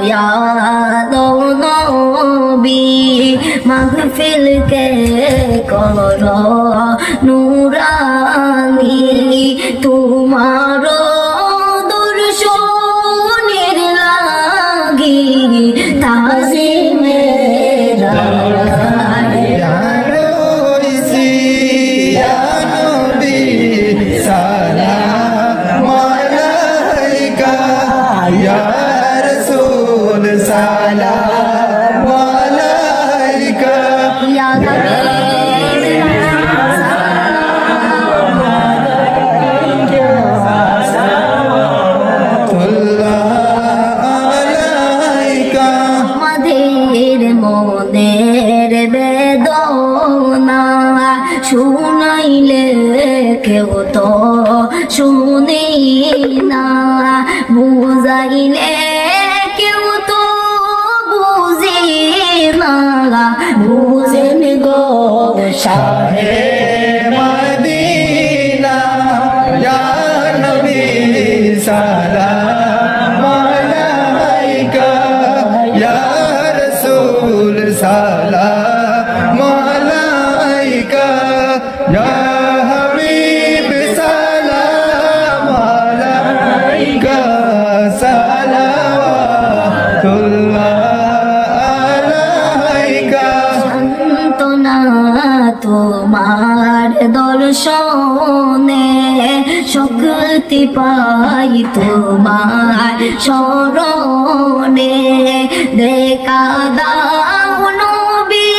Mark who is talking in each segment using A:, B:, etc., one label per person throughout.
A: দয়ালো নবী মাহফিল কে করো নুরানি তোমার দর্শনের লাগি তাজিমে
B: সালাম আলাইকা
A: ইয়া আমাদের মনের বেদনা শুনাইলে কেউ তো শুনি না বুঝাইলে কেউ তো বুঝে না বুঝেন গো
B: শাহে মদিনা ইয়া নবী সালাম আলাইকা ইয়া রাসূল সালাম আলাইকা ইয়া হাবিব সালাম আলাইকা সালাওয়াতুল্লাহ আলাইকা
A: সান্তনা তোমার দর্শনে শক্তি পাই তোমার শরণে দেখা দাও নবী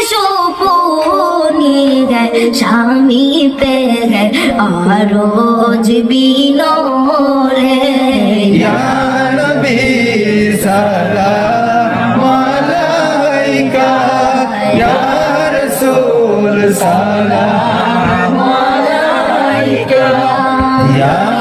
A: সুপুনি স্বামী পে আরো বিনোরে
B: ইয়া নবী সালাম আলাইকা ইয়া রাসূল সালাম আলাইকা ইয়া